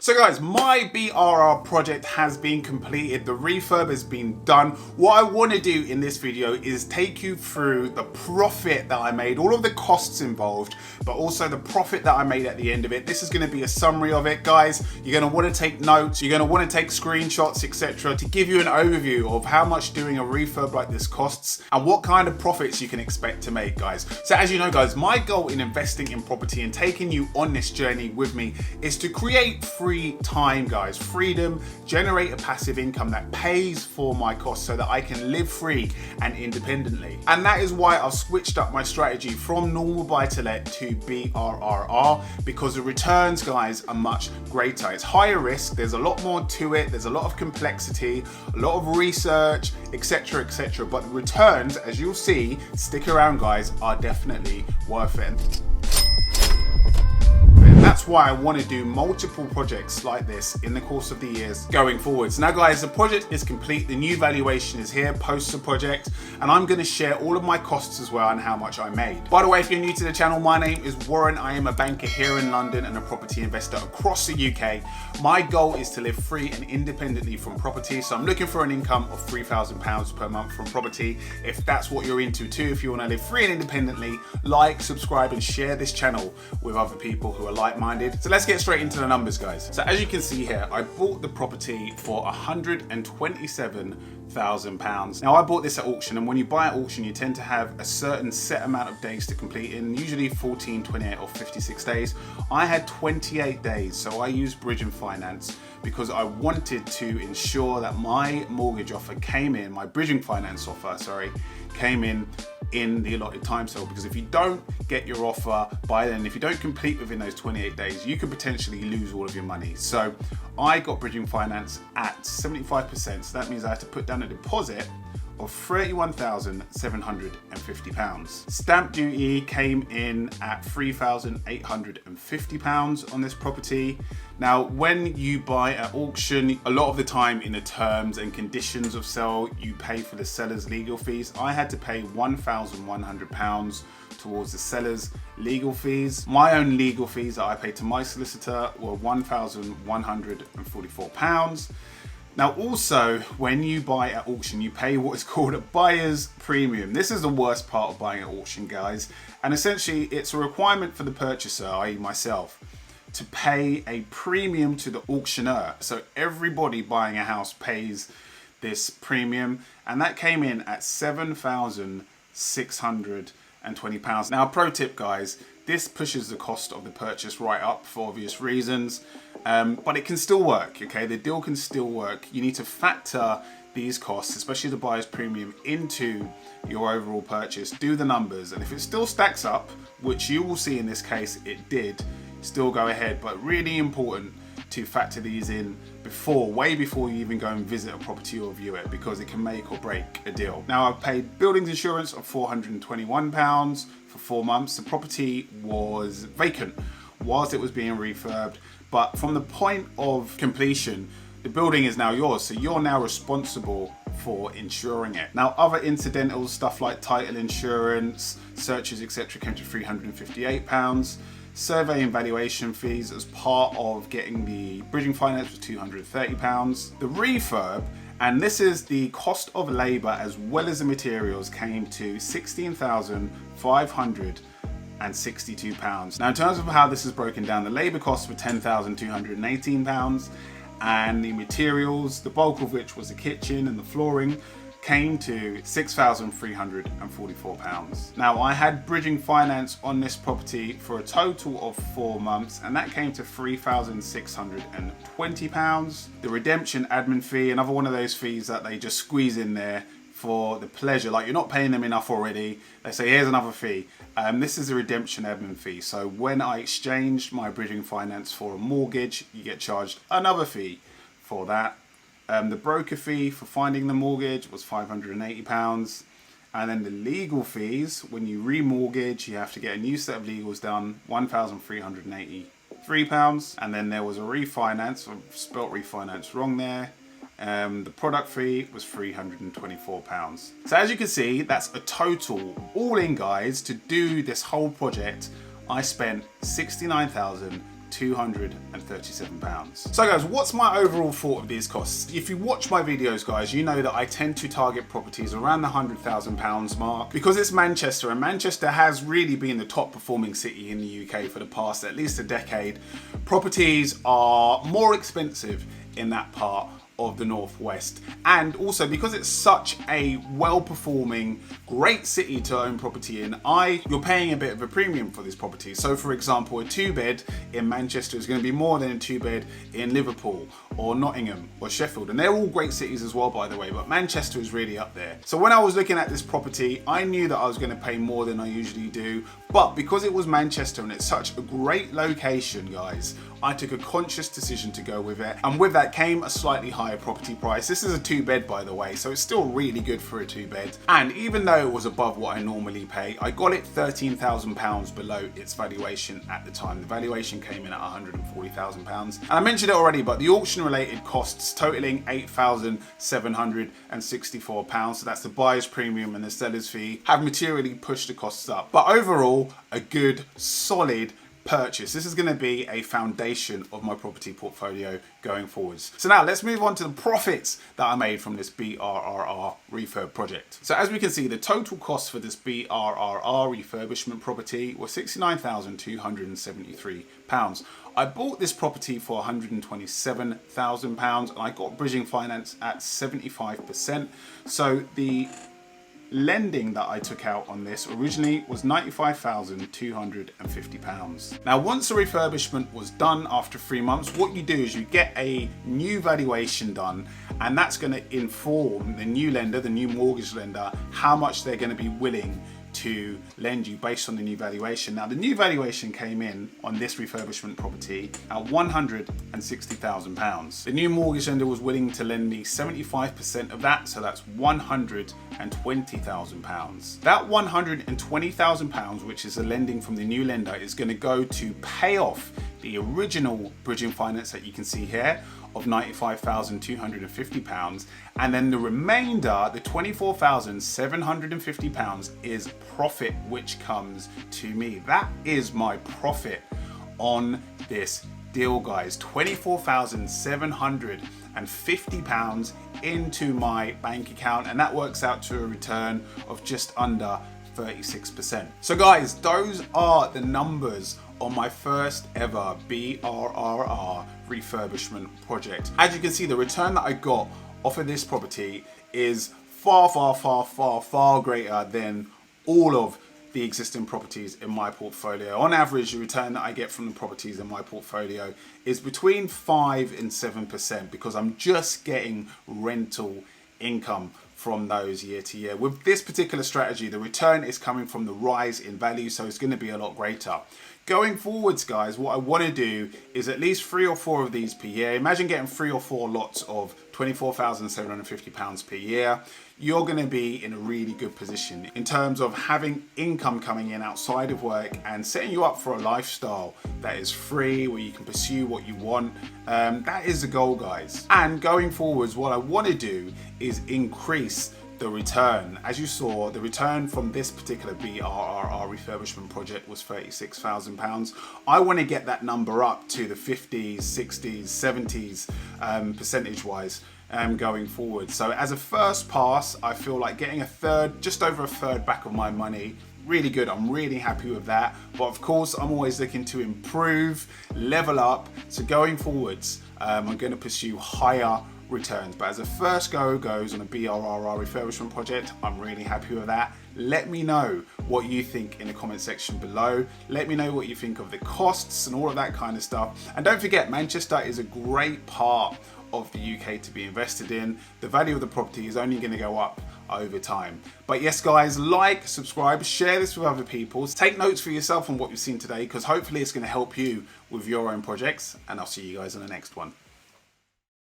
So guys, my BRRR project has been completed. The refurb has been done. What I want to do in this video is take you through the profit that I made, all of the costs involved, but also the profit that I made at the end of it. This is going to be a summary of it, guys. You're going to want to take notes, you're going to want to take screenshots, etc., to give you an overview of how much doing a refurb like this costs and what kind of profits you can expect to make, guys. So as you know, guys, my goal in investing in property and taking you on this journey with me is to create free time, guys, freedom, generate a passive income that pays for my costs so that I can live free and independently. And that is why I've switched up my strategy from normal buy to let to BRRR, because the returns, guys, are much greater. It's higher risk, there's a lot more to it, there's a lot of complexity, a lot of research, etc., etc. But the returns, as you'll see, stick around, guys, are definitely worth it. That's why I want to do multiple projects like this in the course of the years going forwards. Now guys, the project is complete, the new valuation is here post the project, and I'm going to share all of my costs as well and how much I made. By the way, if you're new to the channel, my name is Warren. I am a banker here in London and a property investor across the UK. My goal is to live free and independently from property, so I'm looking for an income of £3,000 per month from property. If that's what you're into too, if you want to live free and independently, like, subscribe and share this channel with other people who are like-minded. So let's get straight into the numbers, guys. So as you can see here, I bought the property for £127,000. Now I bought this at auction, and when you buy at auction, you tend to have a certain set amount of days to complete in, usually 14, 28 or 56 days. I had 28 days, so I used bridge and finance because I wanted to ensure that my mortgage offer came in, my bridging finance offer, sorry, came in the allotted time scale, because if you don't get your offer by then, if you don't complete within those 28 days, you could potentially lose all of your money. So I got bridging finance at 75%, so that means I had to put down a deposit of £31,750. Stamp duty came in at £3,850 on this property. Now, when you buy at auction, a lot of the time in the terms and conditions of sale, you pay for the seller's legal fees. I had to pay £1,100 towards the seller's legal fees. My own legal fees that I paid to my solicitor were £1,144. Now also, when you buy at auction, you pay what is called a buyer's premium. This is the worst part of buying at auction, guys. And essentially, it's a requirement for the purchaser, i.e. myself, to pay a premium to the auctioneer. So everybody buying a house pays this premium, and that came in at £7,620. Now, pro tip, guys, this pushes the cost of the purchase right up for obvious reasons, but it can still work, okay? The deal can still work. You need to factor these costs, especially the buyer's premium, into your overall purchase. Do the numbers, and if it still stacks up, which you will see in this case it did, still go ahead. But really important to factor these in way before you even go and visit a property or view it, because it can make or break a deal. Now, I've paid buildings insurance of £421 for 4 months. The property was vacant whilst it was being refurbed, but from the point of completion, the building is now yours, so you're now responsible for insuring it. Now, other incidental stuff like title insurance, searches, etc., came to £358. Survey and valuation fees as part of getting the bridging finance was £230. The refurb, and this is the cost of labour as well as the materials, came to £16,562. Now, in terms of how this is broken down, the labour costs were £10,218, and the materials, the bulk of which was the kitchen and the flooring, came to £6,344. Now, I had bridging finance on this property for a total of 4 months, and that came to £3,620. The redemption admin fee, another one of those fees that they just squeeze in there for the pleasure, like you're not paying them enough already. They say, here's another fee. This is the redemption admin fee. So when I exchanged my bridging finance for a mortgage, you get charged another fee for that. The broker fee for finding the mortgage was £580. And then the legal fees, when you remortgage, you have to get a new set of legals done, £1,383. And then there was a refinance, I spelt refinance wrong there. The product fee was £324. So as you can see, that's a total, all in, guys, to do this whole project, I spent £69,000 £237. So guys, what's my overall thought of these costs? If you watch my videos, guys, you know that I tend to target properties around the £100,000 mark because it's Manchester, and Manchester has really been the top performing city in the UK for the past at least a decade. Properties are more expensive in that part of the northwest, and also because it's such a well-performing, great city to own property in, you're paying a bit of a premium for this property. So for example, a 2-bed in Manchester is going to be more than a 2-bed in Liverpool or Nottingham or Sheffield, and they're all great cities as well, by the way, but Manchester is really up there. So when I was looking at this property, I knew that I was going to pay more than I usually do, but because it was Manchester and it's such a great location, guys, I took a conscious decision to go with it, and with that came a slightly higher property price. This is a 2-bed, by the way, so it's still really good for a 2-bed. And even though it was above what I normally pay, I got it £13,000 below its valuation at the time. The valuation came in at £140,000. And I mentioned it already, but the auction-related costs totaling £8,764, so that's the buyer's premium and the seller's fee, have materially pushed the costs up. But overall, a good, solid purchase. This is going to be a foundation of my property portfolio going forwards. So now let's move on to the profits that I made from this BRRR refurb project. So as we can see, the total cost for this BRRR refurbishment property was £69,273. I bought this property for £127,000 and I got bridging finance at 75%. So the lending that I took out on this originally was £95,250. Now, once the refurbishment was done after 3 months, what you do is you get a new valuation done, and that's going to inform the new lender, the new mortgage lender, how much they're going to be willing to lend you based on the new valuation. Now, the new valuation came in on this refurbishment property at £160,000. The new mortgage lender was willing to lend me 75% of that, so that's £120,000. That £120,000, which is a lending from the new lender, is going to go to pay off the original bridging finance that you can see here of £95,250, and then the remainder, the £24,750, is profit which comes to me. That is my profit on this deal, guys. £24,750 into my bank account, and that works out to a return of just under 36%. So guys, those are the numbers on my first ever BRRR refurbishment project. As you can see, the return that I got off of this property is far greater than all of the existing properties in my portfolio. On average, the return that I get from the properties in my portfolio is between 5 and 7% because I'm just getting rental income from those year to year. With this particular strategy, the return is coming from the rise in value, so it's going to be a lot greater. Going forwards, guys, what I want to do is at least 3 or 4 of these per year. Imagine getting 3 or 4 lots of £24,750 per year. You're going to be in a really good position in terms of having income coming in outside of work and setting you up for a lifestyle that is free, where you can pursue what you want. That is the goal, guys. And going forwards, what I want to do is increase the return. As you saw, the return from this particular BRRR refurbishment project was £36,000. I want to get that number up to the 50s, 60s, 70s percentage wise going forward. So as a first pass, I feel like getting a third, just over a third back of my money, really good. I'm really happy with that. But of course, I'm always looking to improve, level up. So going forwards, I'm going to pursue higher returns. But as a first goes on a BRRR refurbishment project, I'm really happy with that. Let me know what you think in the comment section below. Let me know what you think of the costs and all of that kind of stuff. And don't forget, Manchester is a great part of the UK to be invested in. The value of the property is only going to go up over time. But yes, guys, like, subscribe, share this with other people. Take notes for yourself on what you've seen today, because hopefully it's going to help you with your own projects. And I'll see you guys in the next one.